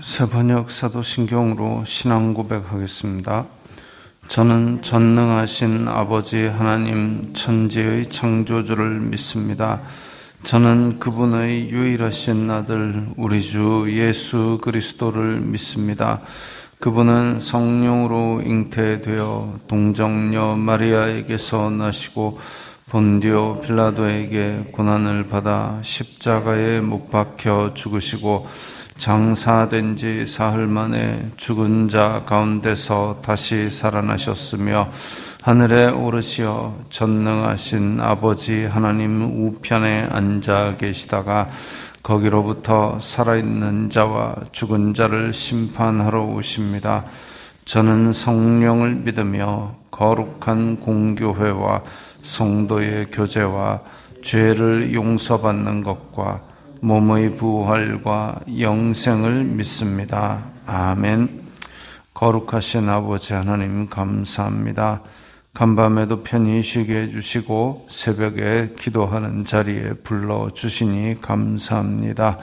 새번역 사도신경으로 신앙 고백하겠습니다. 저는 전능하신 아버지 하나님 천지의 창조주를 믿습니다. 저는 그분의 유일하신 아들 우리 주 예수 그리스도를 믿습니다. 그분은 성령으로 잉태되어 동정녀 마리아에게서 나시고 본디오 빌라도에게 고난을 받아 십자가에 못 박혀 죽으시고 장사된 지 사흘 만에 죽은 자 가운데서 다시 살아나셨으며 하늘에 오르시어 전능하신 아버지 하나님 우편에 앉아 계시다가 거기로부터 살아있는 자와 죽은 자를 심판하러 오십니다. 저는 성령을 믿으며 거룩한 공교회와 성도의 교제와 죄를 용서받는 것과 몸의 부활과 영생을 믿습니다. 아멘. 거룩하신 아버지 하나님 감사합니다. 간밤에도 편히 쉬게 해주시고 새벽에 기도하는 자리에 불러주시니 감사합니다.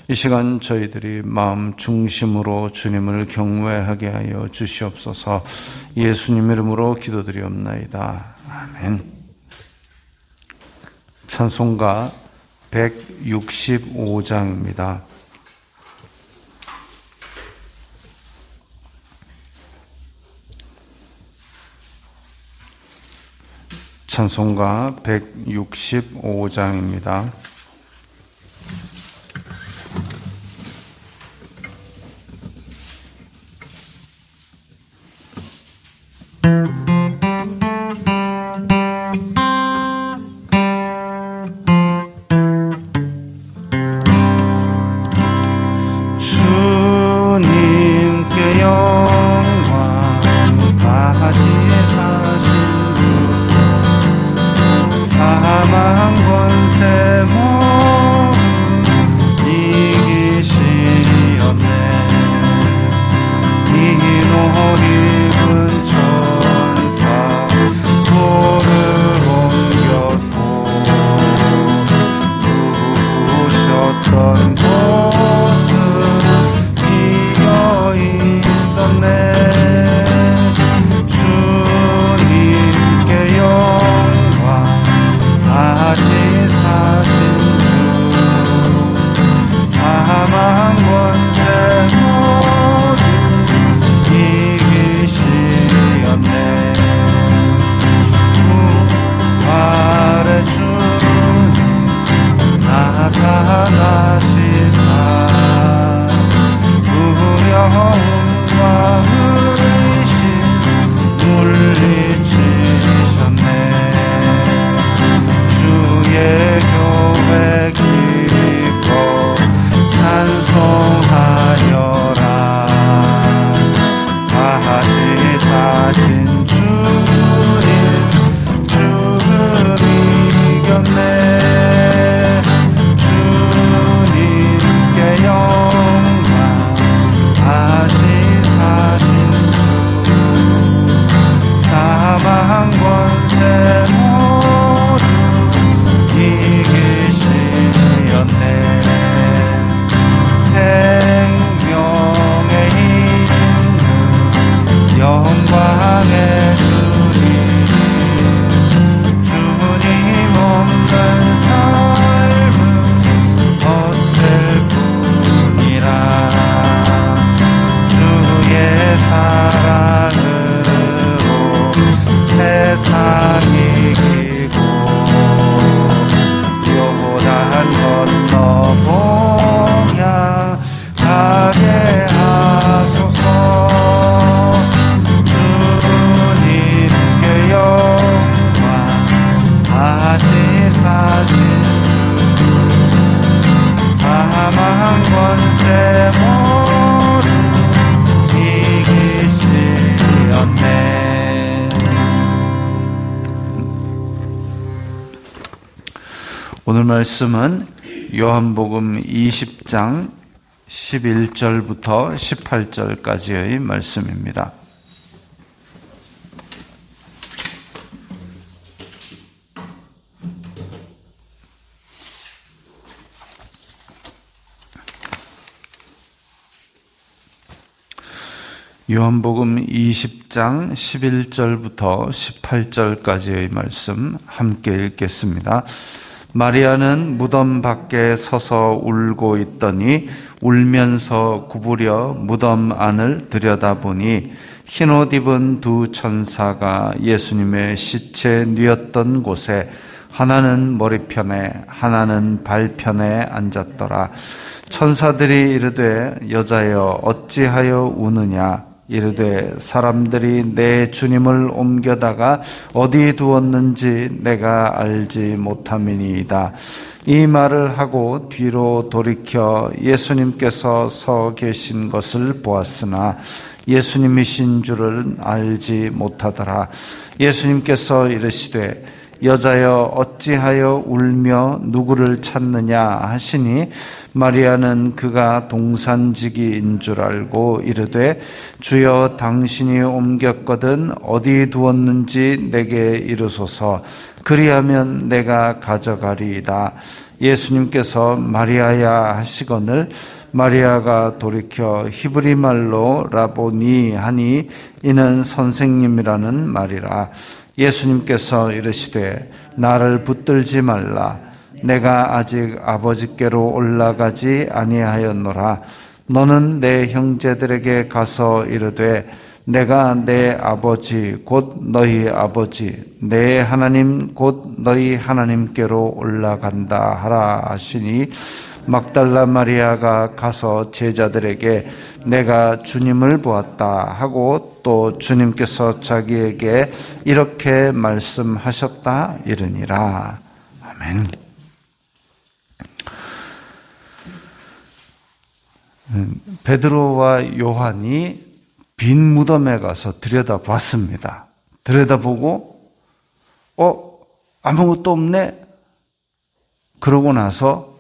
이 시간 저희들이 마음 중심으로 주님을 경외하게 하여 주시옵소서. 예수님 이름으로 기도드리옵나이다. 아멘. 찬송가 165장입니다. 찬송가 165장입니다. 주님께 영광 다시 사신 주 사망 권세 모두 이기시었네. 이노 입은 천사 돌을 옮겼고 누우셨던 곳은 비어있었네. 주님께 영광 다시 사신 주 사망 권세 모두 이기시었네. 부활의 주님 나타나시사 두려움과 의심 물리치셨네. 주의 교회 기뻐 찬송하여라. 다시 사신 주님 죽음 이겼네. 주님께 영광 다시 사신 주 사망 권세 모두 이기시었네. 생명에 있는 영광의 주님 주님 없는 삶은 헛될 뿐이라. 주의 사랑으로 세상이 이기고 요단 건너 봉양 가게 하소서. 주님께 영광 다시 사신 주 사망 권세 모두 이기시었네. 오늘 말씀은 요한복음 20장 11절부터 18절까지의 말씀입니다. 요한복음 20장 11절부터 18절까지의 말씀 함께 읽겠습니다. 마리아는 무덤 밖에 서서 울고 있더니 울면서 구부려 무덤 안을 들여다보니 흰옷 입은 두 천사가 예수님의 시체 뉘었던 곳에 하나는 머리편에 하나는 발편에 앉았더라. 천사들이 이르되 여자여 어찌하여 우느냐. 이르되 사람들이 내 주님을 옮겨다가 어디 두었는지 내가 알지 못함이니이다. 이 말을 하고 뒤로 돌이켜 예수님께서 서 계신 것을 보았으나 예수님이신 줄을 알지 못하더라. 예수님께서 이르시되 여자여 어찌하여 울며 누구를 찾느냐 하시니 마리아는 그가 동산지기인 줄 알고 이르되 주여 당신이 옮겼거든 어디 두었는지 내게 이르소서. 그리하면 내가 가져가리이다. 예수님께서 마리아야 하시거늘 마리아가 돌이켜 히브리 말로 라보니 하니 이는 선생님이라는 말이라. 예수님께서 이르시되 나를 붙들지 말라. 내가 아직 아버지께로 올라가지 아니하였노라. 너는 내 형제들에게 가서 이르되 내가 내 아버지 곧 너희 아버지 내 하나님 곧 너희 하나님께로 올라간다 하라 하시니 막달라 마리아가 가서 제자들에게 내가 주님을 보았다 하고 또 주님께서 자기에게 이렇게 말씀하셨다 이르니라. 아멘. 베드로와 요한이 빈 무덤에 가서 들여다봤습니다. 들여다보고 아무것도 없네. 그러고 나서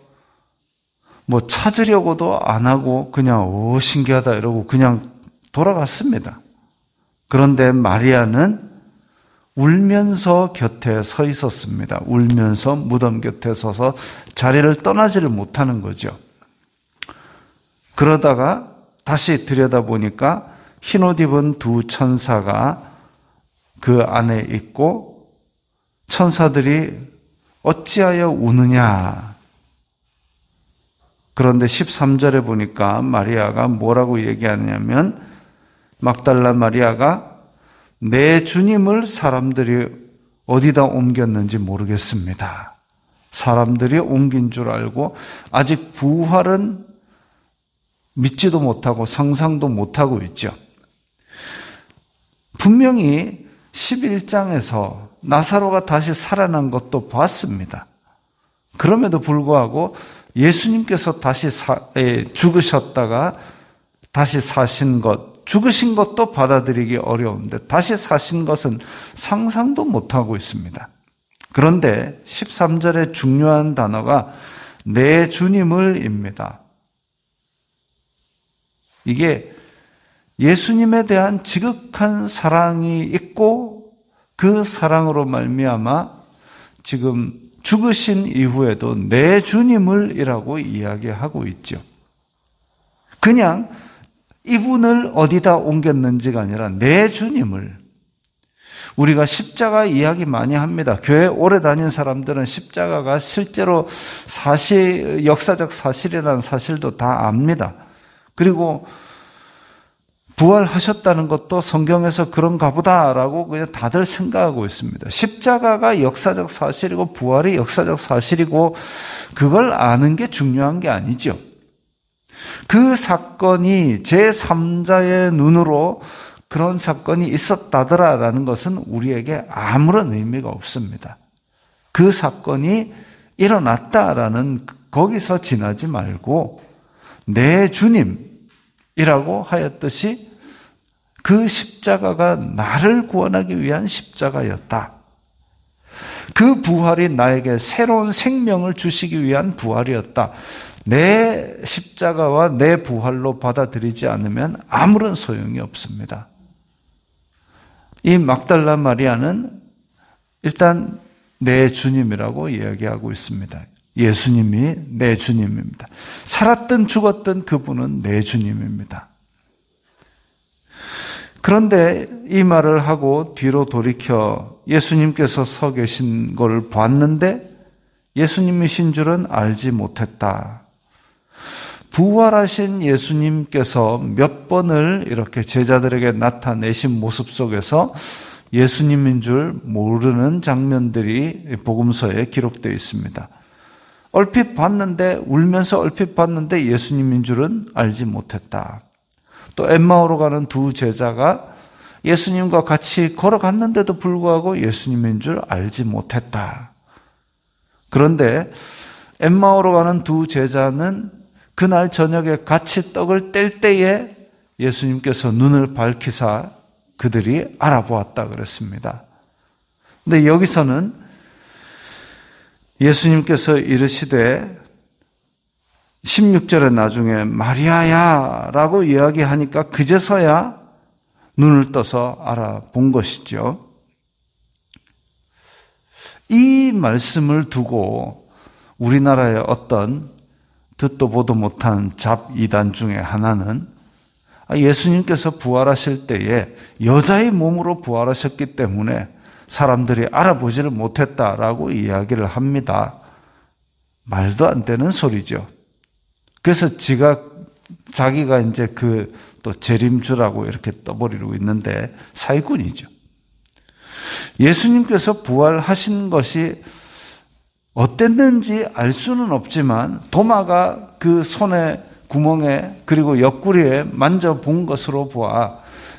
뭐 찾으려고도 안 하고 그냥 신기하다 이러고 그냥 돌아갔습니다. 그런데 마리아는 울면서 곁에 서 있었습니다. 울면서 무덤 곁에 서서 자리를 떠나지를 못하는 거죠. 그러다가 다시 들여다보니까 흰옷 입은 두 천사가 그 안에 있고 천사들이 어찌하여 우느냐. 그런데 13절에 보니까 마리아가 뭐라고 얘기하냐면 막달라 마리아가 내 주님을 사람들이 어디다 옮겼는지 모르겠습니다. 사람들이 옮긴 줄 알고 아직 부활은 믿지도 못하고 상상도 못하고 있죠. 분명히 11장에서 나사로가 다시 살아난 것도 봤습니다. 그럼에도 불구하고 예수님께서 다시 죽으셨다가 다시 사신 것, 죽으신 것도 받아들이기 어려운데 다시 사신 것은 상상도 못하고 있습니다. 그런데 13절의 중요한 단어가 내 주님을입니다. 이게 예수님에 대한 지극한 사랑이 있고 그 사랑으로 말미암아 지금 죽으신 이후에도 내 주님을이라고 이야기하고 있죠. 그냥 이분을 어디다 옮겼는지가 아니라 내 주님을. 우리가 십자가 이야기 많이 합니다. 교회 오래 다닌 사람들은 십자가가 실제로 역사적 사실이라는 사실도 다 압니다. 그리고 부활하셨다는 것도 성경에서 그런가 보다라고 그냥 다들 생각하고 있습니다. 십자가가 역사적 사실이고 부활이 역사적 사실이고 그걸 아는 게 중요한 게 아니죠. 그 사건이 제3자의 눈으로 그런 사건이 있었다더라라는 것은 우리에게 아무런 의미가 없습니다. 그 사건이 일어났다라는 거기서 지나지 말고 내 주님이라고 하였듯이 그 십자가가 나를 구원하기 위한 십자가였다. 그 부활이 나에게 새로운 생명을 주시기 위한 부활이었다. 내 십자가와 내 부활로 받아들이지 않으면 아무런 소용이 없습니다. 이 막달라 마리아는 일단 내 주님이라고 이야기하고 있습니다. 예수님이 내 주님입니다. 살았든 죽었든 그분은 내 주님입니다. 그런데 이 말을 하고 뒤로 돌이켜 예수님께서 서 계신 걸 봤는데 예수님이신 줄은 알지 못했다. 부활하신 예수님께서 몇 번을 이렇게 제자들에게 나타내신 모습 속에서 예수님인 줄 모르는 장면들이 복음서에 기록되어 있습니다. 얼핏 봤는데, 울면서 얼핏 봤는데 예수님인 줄은 알지 못했다. 또 엠마오로 가는 두 제자가 예수님과 같이 걸어갔는데도 불구하고 예수님인 줄 알지 못했다. 그런데 엠마오로 가는 두 제자는 그날 저녁에 같이 떡을 뗄 때에 예수님께서 눈을 밝히사 그들이 알아보았다 그랬습니다. 근데 여기서는 예수님께서 이르시되 16절에 나중에 마리아야 라고 이야기하니까 그제서야 눈을 떠서 알아본 것이죠. 이 말씀을 두고 우리나라의 어떤 듣도 보도 못한 잡이단 중에 하나는 예수님께서 부활하실 때에 여자의 몸으로 부활하셨기 때문에 사람들이 알아보지를 못했다라고 이야기를 합니다. 말도 안 되는 소리죠. 그래서 자기가 이제 또 재림주라고 이렇게 떠버리고 있는데 사기꾼이죠. 예수님께서 부활하신 것이 어땠는지 알 수는 없지만 도마가 그 손에 구멍에 그리고 옆구리에 만져본 것으로 보아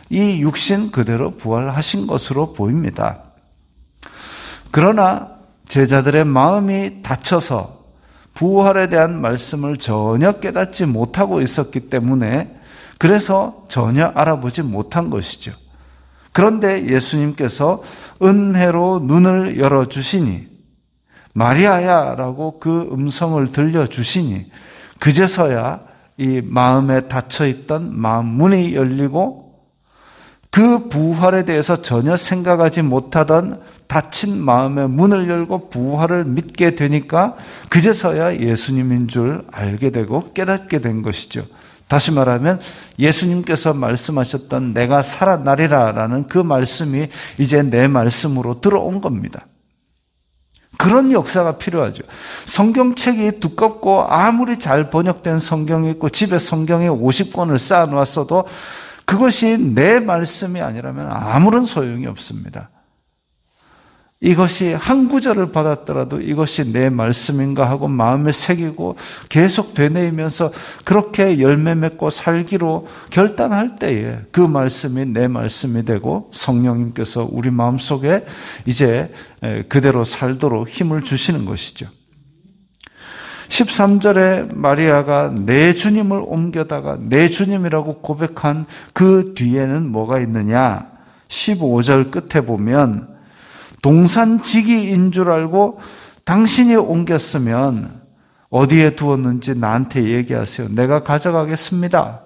이 육신 그대로 부활하신 것으로 보입니다. 그러나 제자들의 마음이 닫혀서 부활에 대한 말씀을 전혀 깨닫지 못하고 있었기 때문에 그래서 전혀 알아보지 못한 것이죠. 그런데 예수님께서 은혜로 눈을 열어주시니 마리아야 라고 그 음성을 들려주시니 그제서야 이 마음에 닫혀있던 마음 문이 열리고 그 부활에 대해서 전혀 생각하지 못하던 닫힌 마음의 문을 열고 부활을 믿게 되니까 그제서야 예수님인 줄 알게 되고 깨닫게 된 것이죠. 다시 말하면 예수님께서 말씀하셨던 내가 살아나리라 라는 그 말씀이 이제 내 말씀으로 들어온 겁니다. 그런 역사가 필요하죠. 성경책이 두껍고 아무리 잘 번역된 성경이 있고 집에 성경이 50권을 쌓아놓았어도 그것이 내 말씀이 아니라면 아무런 소용이 없습니다. 이것이 한 구절을 받았더라도 이것이 내 말씀인가 하고 마음에 새기고 계속 되뇌이면서 그렇게 열매 맺고 살기로 결단할 때에 그 말씀이 내 말씀이 되고 성령님께서 우리 마음속에 이제 그대로 살도록 힘을 주시는 것이죠. 13절에 마리아가 내 주님을 옮겨다가 내 주님이라고 고백한 그 뒤에는 뭐가 있느냐? 15절 끝에 보면 동산지기인 줄 알고 당신이 옮겼으면 어디에 두었는지 나한테 얘기하세요. 내가 가져가겠습니다.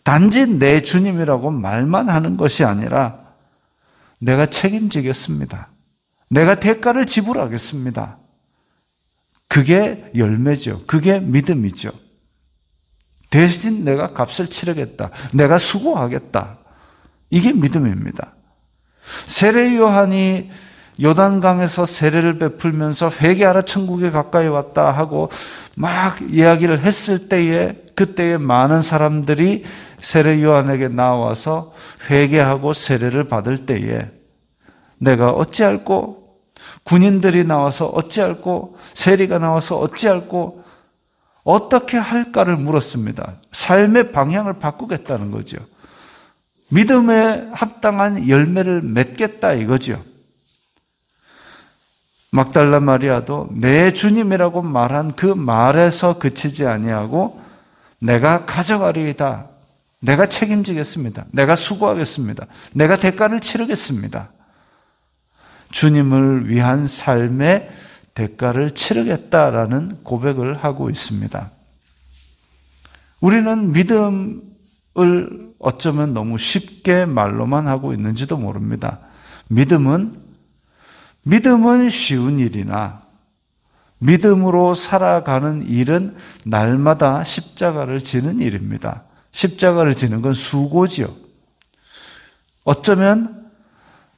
단지 내 주님이라고 말만 하는 것이 아니라 내가 책임지겠습니다. 내가 대가를 지불하겠습니다. 그게 열매죠. 그게 믿음이죠. 대신 내가 값을 치르겠다. 내가 수고하겠다. 이게 믿음입니다. 세례 요한이 요단강에서 세례를 베풀면서 회개하라 천국에 가까이 왔다 하고 막 이야기를 했을 때에 그때에 많은 사람들이 세례 요한에게 나와서 회개하고 세례를 받을 때에 내가 어찌할꼬? 군인들이 나와서 어찌할꼬? 세리가 나와서 어찌할꼬? 어떻게 할까를 물었습니다. 삶의 방향을 바꾸겠다는 거죠. 믿음에 합당한 열매를 맺겠다 이거죠. 막달라 마리아도 내 주님이라고 말한 그 말에서 그치지 아니하고 내가 가져가리이다. 내가 책임지겠습니다. 내가 수고하겠습니다. 내가 대가를 치르겠습니다. 주님을 위한 삶의 대가를 치르겠다라는 고백을 하고 있습니다. 우리는 믿음을 어쩌면 너무 쉽게 말로만 하고 있는지도 모릅니다. 믿음은 쉬운 일이나 믿음으로 살아가는 일은 날마다 십자가를 지는 일입니다. 십자가를 지는 건 수고지요. 어쩌면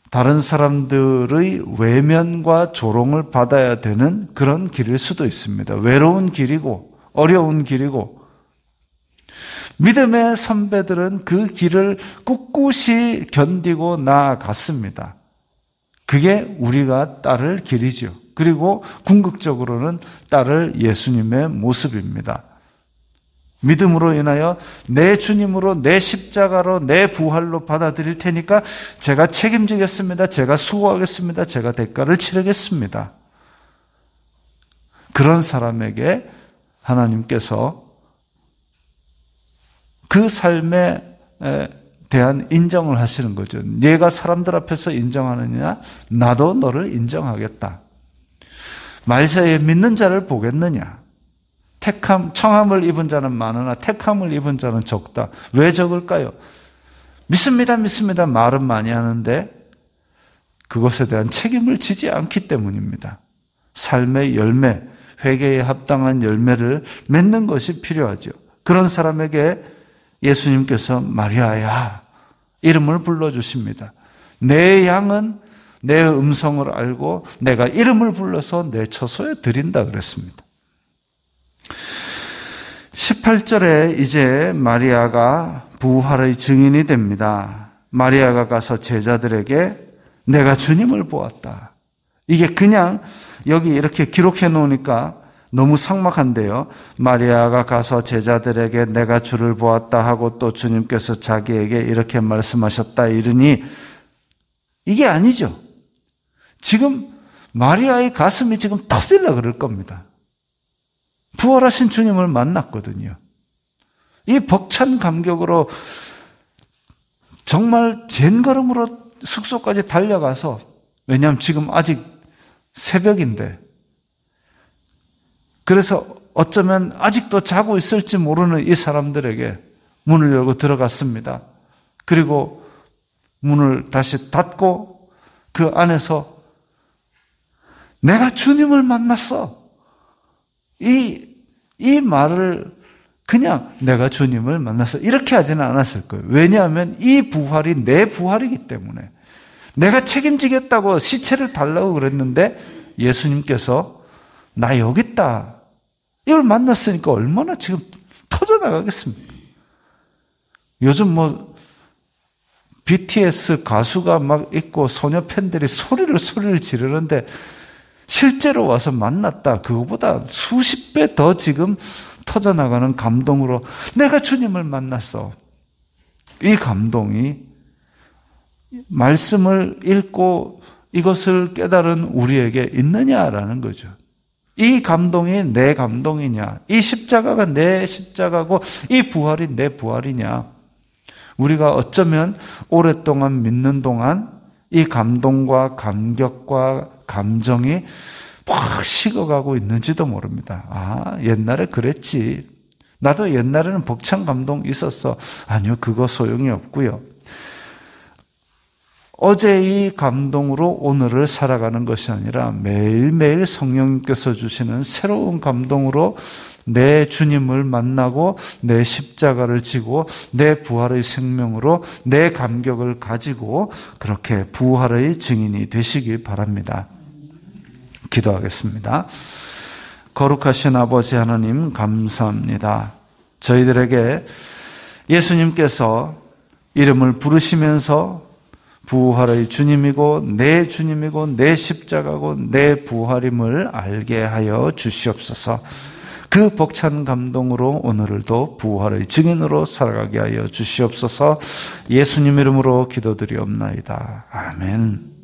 다른 사람들의 외면과 조롱을 받아야 되는 그런 길일 수도 있습니다. 외로운 길이고 어려운 길이고, 믿음의 선배들은 그 길을 꿋꿋이 견디고 나아갔습니다. 그게 우리가 따를 길이죠. 그리고 궁극적으로는 따를 예수님의 모습입니다. 믿음으로 인하여 내 주님으로, 내 십자가로, 내 부활로 받아들일 테니까 제가 책임지겠습니다. 제가 수고하겠습니다. 제가 대가를 치르겠습니다. 그런 사람에게 하나님께서 그 삶에 대한 인정을 하시는 거죠. 얘가 사람들 앞에서 인정하느냐? 나도 너를 인정하겠다. 말세에 믿는 자를 보겠느냐? 청함을 입은 자는 많으나 택함을 입은 자는 적다. 왜 적을까요? 믿습니다, 믿습니다 말은 많이 하는데 그것에 대한 책임을 지지 않기 때문입니다. 삶의 열매, 회개에 합당한 열매를 맺는 것이 필요하죠. 그런 사람에게 예수님께서 마리아야 이름을 불러주십니다. 내 양은 내 음성을 알고 내가 이름을 불러서 내 처소에 드린다 그랬습니다. 18절에 이제 마리아가 부활의 증인이 됩니다. 마리아가 가서 제자들에게 내가 주님을 보았다. 이게 그냥 여기 이렇게 기록해 놓으니까 너무 삭막한데요. 마리아가 가서 제자들에게 내가 주를 보았다 하고 또 주님께서 자기에게 이렇게 말씀하셨다 이르니 이게 아니죠. 지금 마리아의 가슴이 지금 터질라 그럴 겁니다. 부활하신 주님을 만났거든요. 이 벅찬 감격으로 정말 젠걸음으로 숙소까지 달려가서, 왜냐하면 지금 아직 새벽인데, 그래서 어쩌면 아직도 자고 있을지 모르는 이 사람들에게 문을 열고 들어갔습니다. 그리고 문을 다시 닫고 그 안에서 내가 주님을 만났어. 이 말을 그냥 내가 주님을 만났어 이렇게 하지는 않았을 거예요. 왜냐하면 이 부활이 내 부활이기 때문에. 내가 책임지겠다고 시체를 달라고 그랬는데 예수님께서 나 여기 있다. 이걸 만났으니까 얼마나 지금 터져나가겠습니까? 요즘 BTS 가수가 막 있고 소녀 팬들이 소리를 지르는데 실제로 와서 만났다. 그거보다 수십 배 더 지금 터져나가는 감동으로 내가 주님을 만났어. 이 감동이 말씀을 읽고 이것을 깨달은 우리에게 있느냐라는 거죠. 이 감동이 내 감동이냐? 이 십자가가 내 십자가고 이 부활이 내 부활이냐? 우리가 어쩌면 오랫동안 믿는 동안 이 감동과 감격과 감정이 확 식어가고 있는지도 모릅니다. 아, 옛날에 그랬지. 나도 옛날에는 벅찬 감동 있었어. 아니요, 그거 소용이 없고요. 어제 이 감동으로 오늘을 살아가는 것이 아니라 매일매일 성령님께서 주시는 새로운 감동으로 내 주님을 만나고 내 십자가를 지고 내 부활의 생명으로 내 감격을 가지고 그렇게 부활의 증인이 되시길 바랍니다. 기도하겠습니다. 거룩하신 아버지 하나님 감사합니다. 저희들에게 예수님께서 이름을 부르시면서 부활의 주님이고 내 주님이고 내 십자가고 내 부활임을 알게 하여 주시옵소서. 그 벅찬 감동으로 오늘도 부활의 증인으로 살아가게 하여 주시옵소서. 예수님 이름으로 기도드리옵나이다. 아멘.